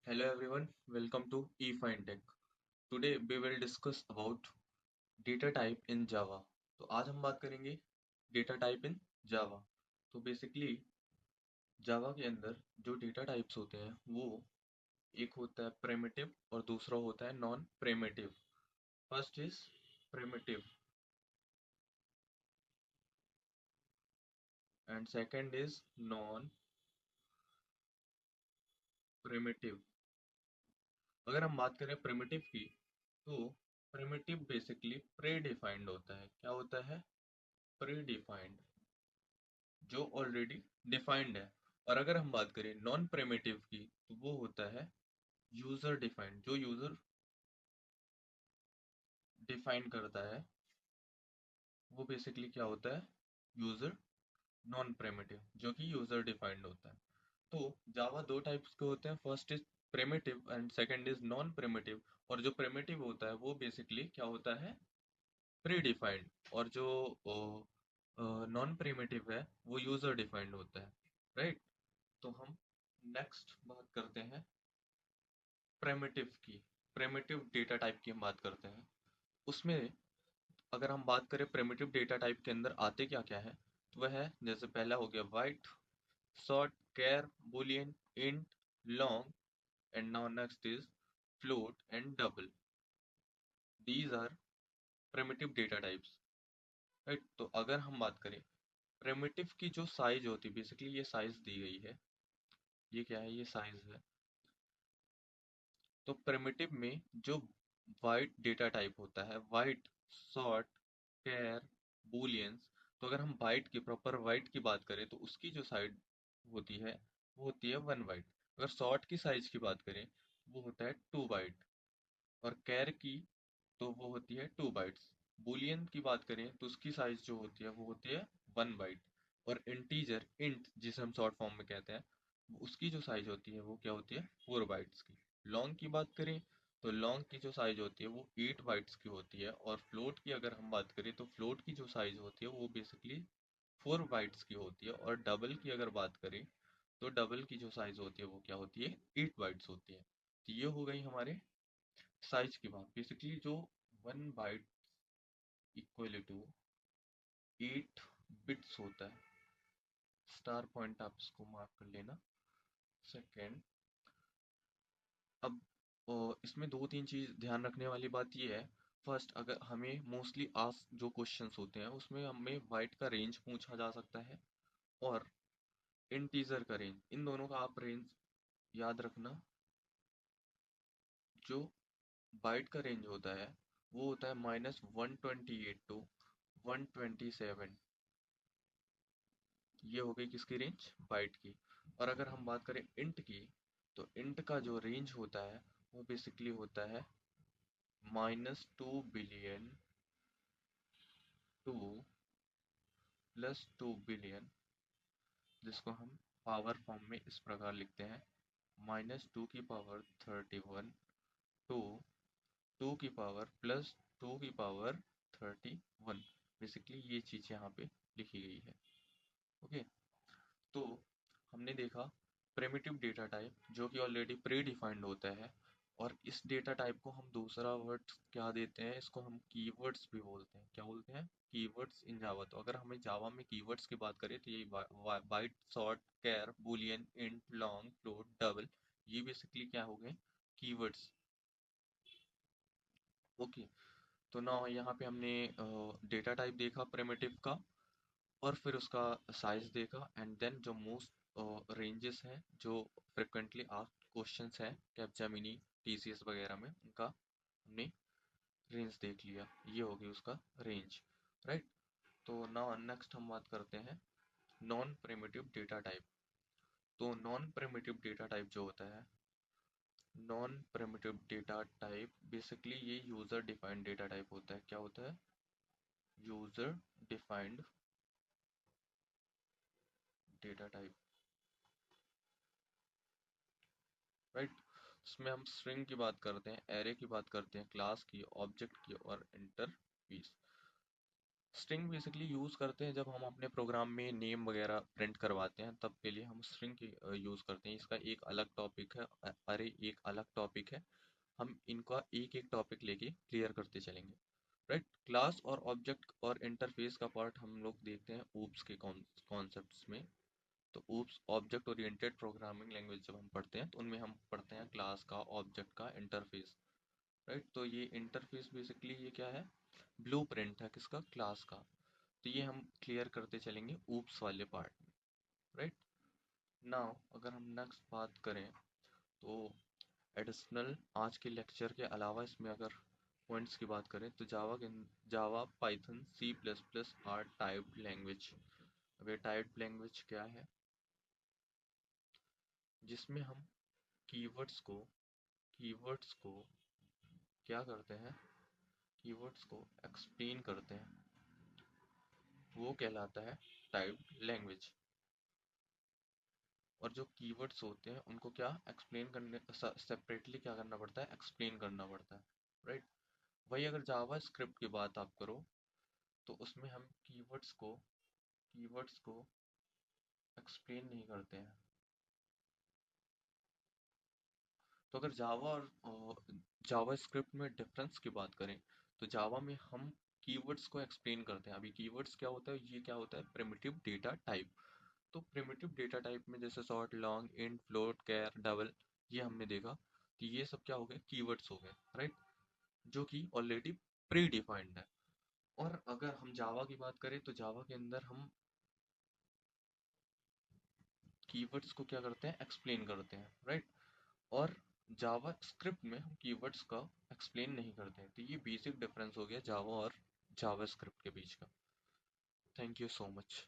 Hello everyone, welcome to eFindTech. Today we will discuss about data type in Java. तो आज हम बात करेंगे data type in Java. तो बेसिकली Java के अंदर जो data types होते हैं वो एक होता है primitive और दूसरा होता है non primitive. First is primitive and second is non primitive. अगर हम बात करें primitive की तो primitive बेसिकली predefined होता है. क्या होता है? Predefined, जो ऑलरेडी डिफाइंड है। और अगर हम बात करें नॉन प्रिमिटिव की तो वो होता है यूजर डिफाइंड, जो यूजर डिफाइन करता है वो बेसिकली क्या होता है? यूजर नॉन प्रिमिटिव, जो कि यूजर डिफाइंड होता है। तो जावा दो टाइप्स के होते हैं, first is primitive and second is non primitive. और जो प्रिमिटिव होता है वो बेसिकली क्या होता है? Pre defined. और जो नॉन प्रिमिटिव है वो यूजर डिफाइंड होता है, राइट? तो हम नेक्स्ट बात करते हैं प्रिमिटिव की। प्रिमिटिव डेटा टाइप की हम बात करते हैं। उसमें अगर हम बात करें प्रिमिटिव डेटा टाइप के अंदर आते क्या क्या है, तो वह है जैसे पहला हो गया byte, short, char, boolean, int, long, and now next is float and double. These are primitive data types, right? तो अगर हम बात करें प्रिमिटिव की जो साइज होती है, बेसिकली ये साइज दी गई है, ये क्या है? ये साइज है। तो प्रिमिटिव में जो वाइट डेटा टाइप होता है, वाइट, शॉर्ट, कैर, बूलियंस, तो अगर हम वाइट की, प्रॉपर वाइट की बात करें तो उसकी जो साइज होती है वो होती है 1 बाइट। अगर शॉर्ट की साइज की बात करें वो होता है 2 बाइट। और कैर की तो वो होती है 2 बाइट्स। बूलियन की बात करें तो उसकी साइज जो होती है वो होती है 1 बाइट। और इंटीजर, इंट जिसे हम शॉर्ट फॉर्म में कहते हैं, उसकी जो साइज होती है वो क्या होती है? 4 बाइट्स की। लॉन्ग की बात करें तो लॉन्ग की जो साइज होती है वो 8 बाइट्स की होती है। और फ्लोट की अगर हम बात करें तो फ्लोट की जो साइज होती है वो बेसिकली 4 बाइट्स की होती है। और डबल की अगर बात करें तो डबल की जो साइज होती है वो क्या होती है? 8 बाइट्स होती है। तो ये हो गई हमारे साइज की बात। बेसिकली जो 1 बाइट इक्वल टू 8 बिट्स होता है। स्टार पॉइंट आप इसको मार्क कर लेना। सेकेंड, अब इसमें दो तीन चीज ध्यान रखने वाली बात ये है। फर्स्ट, अगर हमें मोस्टली आस्क जो क्वेश्चंस होते हैं उसमें हमें वाइट का रेंज पूछा जा सकता है और इंटीजर का रेंज। इन दोनों का आप रेंज याद रखना। जो बाइट का रेंज होता है वो होता है -128 टू 127। ये हो गई किसकी रेंज? बाइट की। और अगर हम बात करें इंट की तो इंट का जो रेंज होता है वो बेसिकली होता है -2 बिलियन टू +2 बिलियन, जिसको हम पावर फॉर्म में इस प्रकार लिखते हैं: -2 की पावर 31 टू 2 की पावर +2 की पावर 31। बेसिकली ये चीज़ यहाँ पे लिखी गई है। ओके। तो हमने देखा प्रिमिटिव डेटा टाइप जो कि ऑलरेडी प्री डिफाइंड होता है। और इस डेटा टाइप को हम दूसरा वर्ड क्या देते हैं? इसको हम कीवर्ड्स भी बोलते हैं। क्या बोलते हैं? कीवर्ड्स इन जावा। तो अगर हमें जावा में कीवर्ड्स की बात करें तो यही byte, short, char, boolean, int, long, float, double, ये बेसिकली क्या हो गए? कीवर्ड्स। ओके। तो ना यहाँ पे हमने डेटा टाइप देखा प्रिमिटिव का, और फिर उसका साइज देखा, एंड देन जो मोस्ट रेंजेस हैं जो फ्रिक्वेंटली आस्क्ड क्वेश्चंस हैं कैपजेमिनी, टीसीएस वगैरह में, उनका हमने रेंज देख लिया। ये हो गई उसका रेंज, राइट? तो नाउ नेक्स्ट हम बात करते हैं नॉन प्रिमिटिव डेटा टाइप। तो नॉन प्रिमिटिव डेटा टाइप जो होता है, non primitive data type basically ये यूजर डिफाइंड डेटा टाइप होता है। क्या होता है? User defined data type, right? इसमें हम स्ट्रिंग की बात करते हैं, एरे की बात करते हैं, क्लास की, ऑब्जेक्ट की, और इंटरफेस। स्ट्रिंग बेसिकली यूज़ करते हैं जब हम अपने प्रोग्राम में नेम वगैरह प्रिंट करवाते हैं, तब के लिए हम स्ट्रिंग की यूज़ करते हैं। इसका एक अलग टॉपिक है, अरे एक अलग टॉपिक है। हम इनका एक एक टॉपिक लेके क्लियर करते चलेंगे। राइट, क्लास और ऑब्जेक्ट और इंटरफेस का पार्ट हम लोग देखते हैं ऊप्स के कॉन्सेप्ट्स में। तो oops object oriented programming language जब हम पढ़ते हैं तो उनमें हम पढ़ते हैं क्लास का, ऑब्जेक्ट का, इंटरफेस। राइट, तो ये इंटरफेस बेसिकली ये क्या है, ब्लूप्रिंट है किसका, क्लास का। तो ये हम क्लियर करते चलेंगे ऊप्स वाले पार्ट में। राइट, नाउ अगर हम नेक्स्ट बात करें तो एडिशनल आज के लेक्चर के अलावा इसमें अगर पॉइंट्स की बात करें तो Java, Python, C plus plus are typed language. अब ये टाइप्ड लैंग्वेज क्या है, जिसमें हम कीवर्ड्स को कीवर्ड्स को क्या करते हैं, कीवर्ड्स को एक्सप्लेन करते हैं, वो कहलाता है टाइप्ड लैंग्वेज। और जो कीवर्ड्स होते हैं उनको क्या एक्सप्लेन करने, सेपरेटली क्या करना पड़ता है, एक्सप्लेन करना पड़ता है। राइट, वही अगर जावा स्क्रिप्ट की बात आप करो तो उसमें हम कीवर्ड्स को एक्सप्लेन नहीं करते हैं। तो अगर जावा और जावा स्क्रिप्ट में डिफरेंस की बात करें तो जावा में हम कीवर्ड्स को एक्सप्लेन करते हैं। अभी कीवर्ड्स क्या होता है, ये क्या होता है, प्रिमिटिव डेटा टाइप। तो प्रिमिटिव डेटा टाइप में जैसे शॉर्ट, लॉन्ग, इंट, फ्लोट, कैर, डबल, ये हमने देखा। तो ये सब क्या हो गए, कीवर्ड्स हो गए। राइट, जो कि ऑलरेडी प्री डिफाइंड है। और अगर हम जावा की बात करें तो जावा के अंदर हम कीवर्ड्स को क्या करते हैं, एक्सप्लेन करते हैं। राइट, और जावा स्क्रिप्ट में हम कीवर्ड्स का एक्सप्लेन नहीं करते हैं। तो ये बेसिक डिफरेंस हो गया जावा और जावा स्क्रिप्ट के बीच का। Thank you so much.